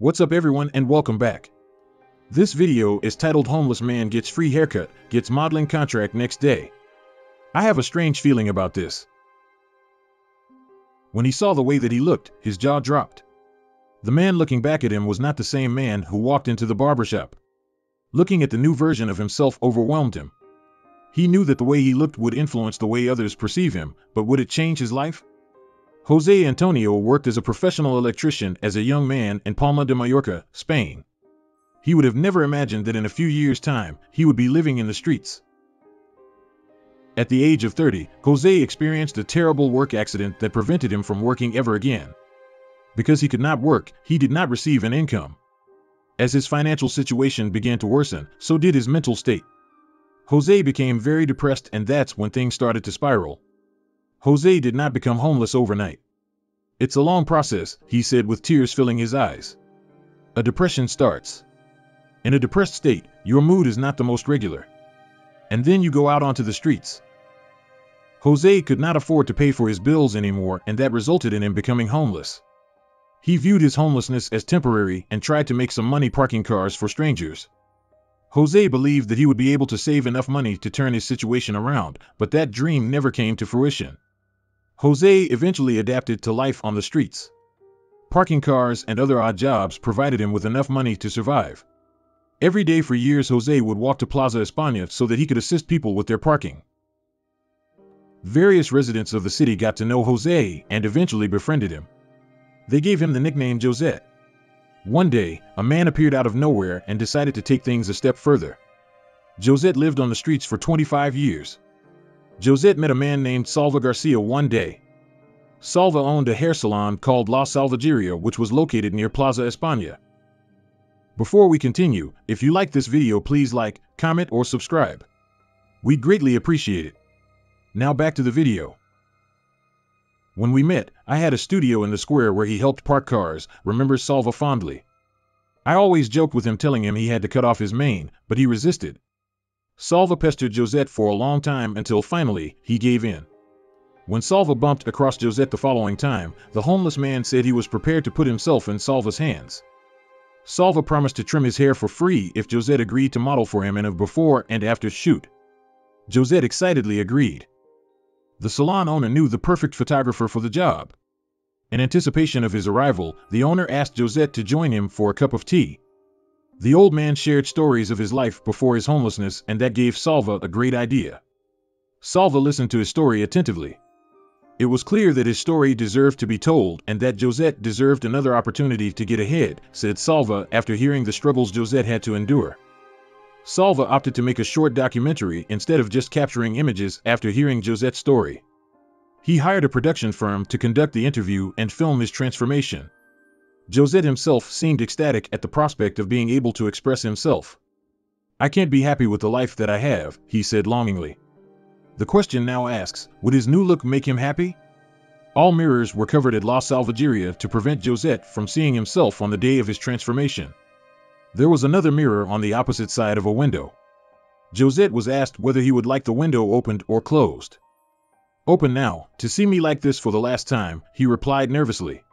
What's up everyone and welcome back. This video is titled Homeless Man Gets Free Haircut, Gets Modeling Contract Next Day. I have a strange feeling about this. When he saw the way that he looked, his jaw dropped. The man looking back at him was not the same man who walked into the barbershop. Looking at the new version of himself overwhelmed him. He knew that the way he looked would influence the way others perceive him, but would it change his life? José Antonio worked as a professional electrician as a young man in Palma de Mallorca, Spain. He would have never imagined that in a few years' time, he would be living in the streets. At the age of 30, José experienced a terrible work accident that prevented him from working ever again. Because he could not work, he did not receive an income. As his financial situation began to worsen, so did his mental state. José became very depressed, and that's when things started to spiral. José did not become homeless overnight. It's a long process, he said with tears filling his eyes. A depression starts. In a depressed state, your mood is not the most regular. And then you go out onto the streets. José could not afford to pay for his bills anymore, and that resulted in him becoming homeless. He viewed his homelessness as temporary and tried to make some money parking cars for strangers. José believed that he would be able to save enough money to turn his situation around, but that dream never came to fruition. José eventually adapted to life on the streets. Parking cars and other odd jobs provided him with enough money to survive. Every day for years José would walk to Plaza España so that he could assist people with their parking. Various residents of the city got to know José and eventually befriended him. They gave him the nickname Josette. One day, a man appeared out of nowhere and decided to take things a step further. Josette lived on the streets for 25 years. Josette met a man named Salva Garcia one day. Salva owned a hair salon called La Salvageria, which was located near Plaza España. Before we continue, if you like this video, please like, comment, or subscribe. We'd greatly appreciate it. Now back to the video. When we met, I had a studio in the square where he helped park cars, remembers Salva fondly. I always joked with him, telling him he had to cut off his mane, but he resisted. Salva pestered Josette for a long time until finally, he gave in. When Salva bumped across Josette the following time, the homeless man said he was prepared to put himself in Salva's hands. Salva promised to trim his hair for free if Josette agreed to model for him in a before and after shoot. Josette excitedly agreed. The salon owner knew the perfect photographer for the job. In anticipation of his arrival, the owner asked Josette to join him for a cup of tea. The old man shared stories of his life before his homelessness, and that gave Salva a great idea. Salva listened to his story attentively. It was clear that his story deserved to be told and that Josette deserved another opportunity to get ahead, said Salva after hearing the struggles Josette had to endure. Salva opted to make a short documentary instead of just capturing images after hearing Josette's story. He hired a production firm to conduct the interview and film his transformation. Josette himself seemed ecstatic at the prospect of being able to express himself. "I can't be happy with the life that I have," he said longingly. The question now asks, would his new look make him happy? All mirrors were covered at La Salvageria to prevent Josette from seeing himself on the day of his transformation. There was another mirror on the opposite side of a window. Josette was asked whether he would like the window opened or closed. "Open now, to see me like this for the last time," he replied nervously.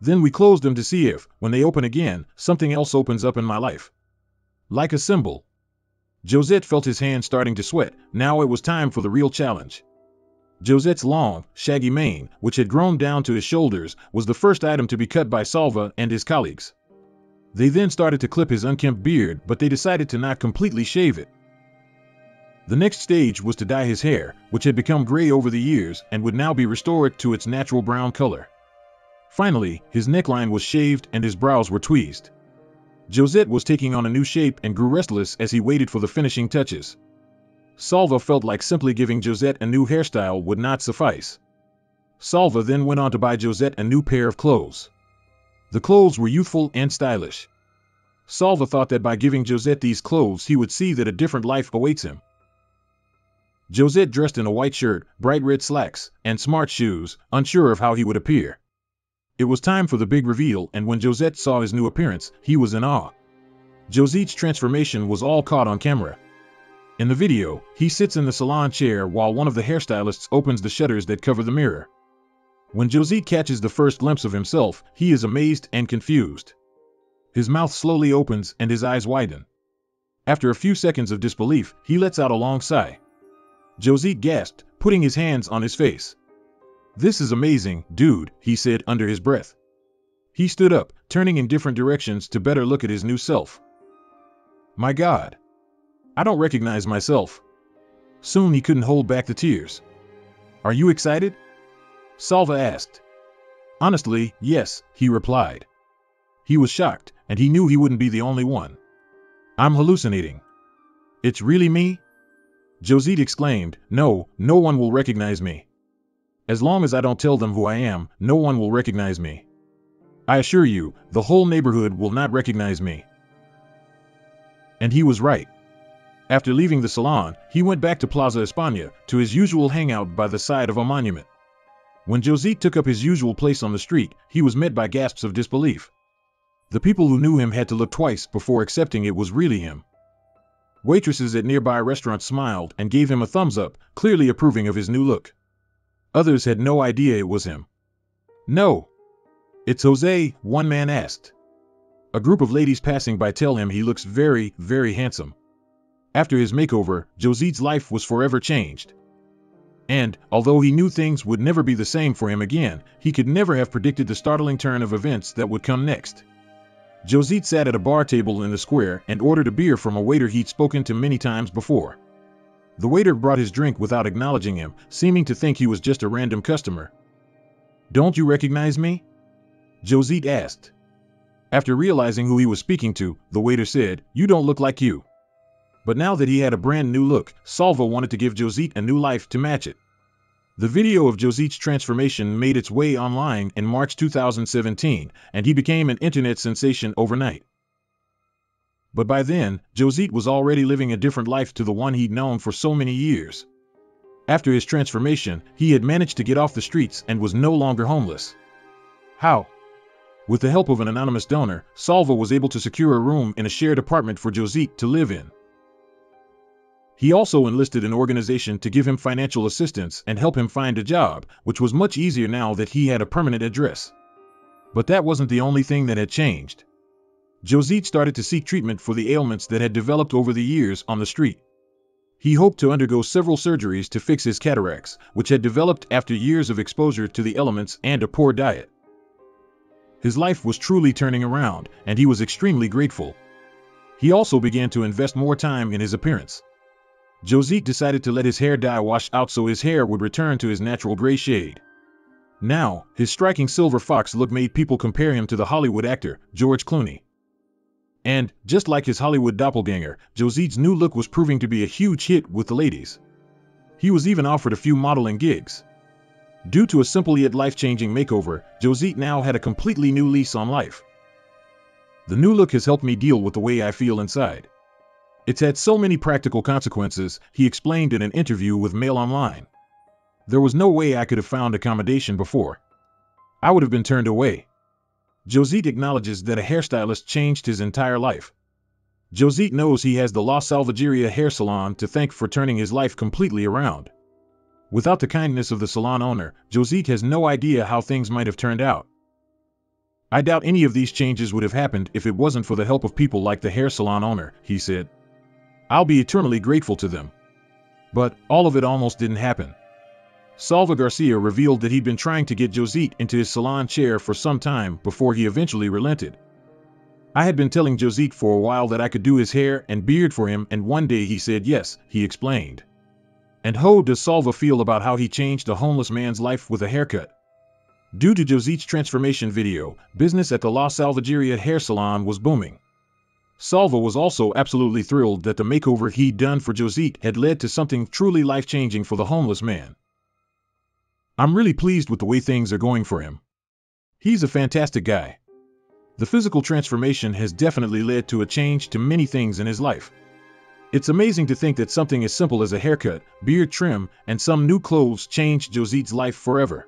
"Then we close them to see if, when they open again, something else opens up in my life. Like a symbol." Josette felt his hands starting to sweat. Now it was time for the real challenge. Josette's long, shaggy mane, which had grown down to his shoulders, was the first item to be cut by Salva and his colleagues. They then started to clip his unkempt beard, but they decided to not completely shave it. The next stage was to dye his hair, which had become gray over the years and would now be restored to its natural brown color. Finally, his neckline was shaved and his brows were tweezed. Josette was taking on a new shape and grew restless as he waited for the finishing touches. Salva felt like simply giving Josette a new hairstyle would not suffice. Salva then went on to buy Josette a new pair of clothes. The clothes were youthful and stylish. Salva thought that by giving Josette these clothes he would see that a different life awaits him. Josette dressed in a white shirt, bright red slacks, and smart shoes, unsure of how he would appear. It was time for the big reveal, and when Josette saw his new appearance, he was in awe. Josette's transformation was all caught on camera. In the video, he sits in the salon chair while one of the hairstylists opens the shutters that cover the mirror. When Josette catches the first glimpse of himself, he is amazed and confused. His mouth slowly opens and his eyes widen. After a few seconds of disbelief, he lets out a long sigh. José gasped, putting his hands on his face. "This is amazing, dude," he said under his breath. He stood up, turning in different directions to better look at his new self. "My God. I don't recognize myself." Soon he couldn't hold back the tears. "Are you excited?" Salva asked. "Honestly, yes," he replied. He was shocked, and he knew he wouldn't be the only one. "I'm hallucinating." "It's really me?" José exclaimed. No one will recognize me. As long as I don't tell them who I am, no one will recognize me. I assure you, the whole neighborhood will not recognize me." And he was right. After leaving the salon, he went back to Plaza España, to his usual hangout by the side of a monument. When José took up his usual place on the street, he was met by gasps of disbelief. The people who knew him had to look twice before accepting it was really him. Waitresses at nearby restaurants smiled and gave him a thumbs up, clearly approving of his new look. Others had no idea it was him. "No. It's José," one man asked. A group of ladies passing by tell him he looks very, very handsome. After his makeover, José's life was forever changed. And, although he knew things would never be the same for him again, he could never have predicted the startling turn of events that would come next. José sat at a bar table in the square and ordered a beer from a waiter he'd spoken to many times before. The waiter brought his drink without acknowledging him, seeming to think he was just a random customer. "Don't you recognize me?" José asked. After realizing who he was speaking to, the waiter said, "You don't look like you." But now that he had a brand new look, Salva wanted to give José a new life to match it. The video of José's transformation made its way online in March 2017, and he became an internet sensation overnight. But by then, José was already living a different life to the one he'd known for so many years. After his transformation, he had managed to get off the streets and was no longer homeless. How? With the help of an anonymous donor, Salva was able to secure a room in a shared apartment for José to live in. He also enlisted an organization to give him financial assistance and help him find a job, which was much easier now that he had a permanent address. But that wasn't the only thing that had changed. José started to seek treatment for the ailments that had developed over the years on the street. He hoped to undergo several surgeries to fix his cataracts, which had developed after years of exposure to the elements and a poor diet. His life was truly turning around, and he was extremely grateful. He also began to invest more time in his appearance. José decided to let his hair dye wash out so his hair would return to his natural gray shade. Now, his striking silver fox look made people compare him to the Hollywood actor, George Clooney. And, just like his Hollywood doppelganger, José's new look was proving to be a huge hit with the ladies. He was even offered a few modeling gigs. Due to a simple yet life-changing makeover, José now had a completely new lease on life. "The new look has helped me deal with the way I feel inside. It's had so many practical consequences," he explained in an interview with Mail Online. "There was no way I could have found accommodation before. I would have been turned away." José acknowledges that a hairstylist changed his entire life. José knows he has the La Salvajeria hair salon to thank for turning his life completely around. Without the kindness of the salon owner, José has no idea how things might have turned out. "I doubt any of these changes would have happened if it wasn't for the help of people like the hair salon owner," he said. "I'll be eternally grateful to them." But all of it almost didn't happen. Salva Garcia revealed that he'd been trying to get José into his salon chair for some time before he eventually relented. "I had been telling José for a while that I could do his hair and beard for him, and one day he said yes," he explained. And how does Salva feel about how he changed a homeless man's life with a haircut? Due to José's transformation video, business at the La Salvajeria hair salon was booming. Salva was also absolutely thrilled that the makeover he'd done for José had led to something truly life-changing for the homeless man. "I'm really pleased with the way things are going for him. He's a fantastic guy. The physical transformation has definitely led to a change to many things in his life. It's amazing to think that something as simple as a haircut, beard trim, and some new clothes changed José's life forever.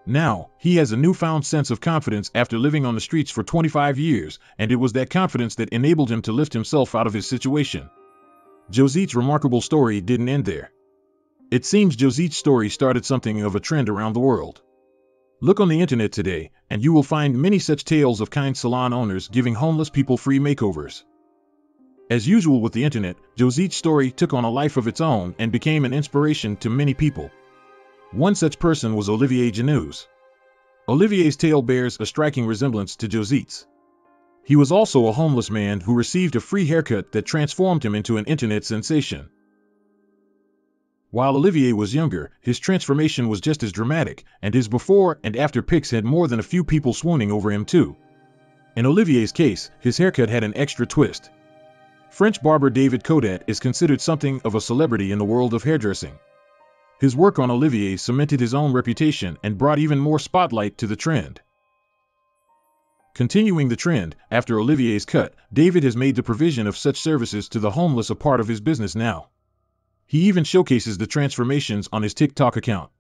Now, he has a newfound sense of confidence after living on the streets for 25 years, and it was that confidence that enabled him to lift himself out of his situation." José's remarkable story didn't end there. It seems José's story started something of a trend around the world. Look on the internet today, and you will find many such tales of kind salon owners giving homeless people free makeovers. As usual with the internet, José's story took on a life of its own and became an inspiration to many people. One such person was Olivier Genoux. Olivier's tale bears a striking resemblance to José's. He was also a homeless man who received a free haircut that transformed him into an internet sensation. While Olivier was younger, his transformation was just as dramatic, and his before and after pics had more than a few people swooning over him too. In Olivier's case, his haircut had an extra twist. French barber David Codat is considered something of a celebrity in the world of hairdressing. His work on Olivier cemented his own reputation and brought even more spotlight to the trend. Continuing the trend, after Olivier's cut, David has made the provision of such services to the homeless a part of his business now. He even showcases the transformations on his TikTok account.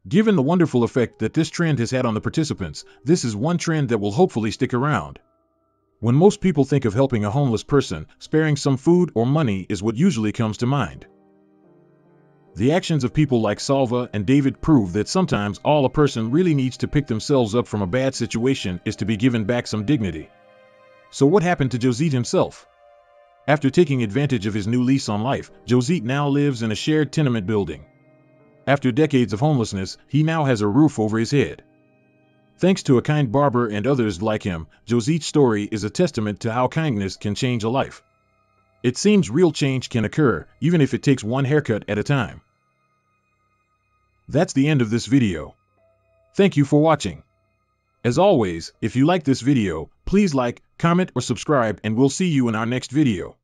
Given the wonderful effect that this trend has had on the participants, this is one trend that will hopefully stick around. When most people think of helping a homeless person, sparing some food or money is what usually comes to mind. The actions of people like Salva and David prove that sometimes all a person really needs to pick themselves up from a bad situation is to be given back some dignity. So what happened to José himself? After taking advantage of his new lease on life, José now lives in a shared tenement building. After decades of homelessness, he now has a roof over his head. Thanks to a kind barber and others like him, José's story is a testament to how kindness can change a life. It seems real change can occur, even if it takes one haircut at a time. That's the end of this video. Thank you for watching. As always, if you like this video, please like, comment or subscribe, and we'll see you in our next video.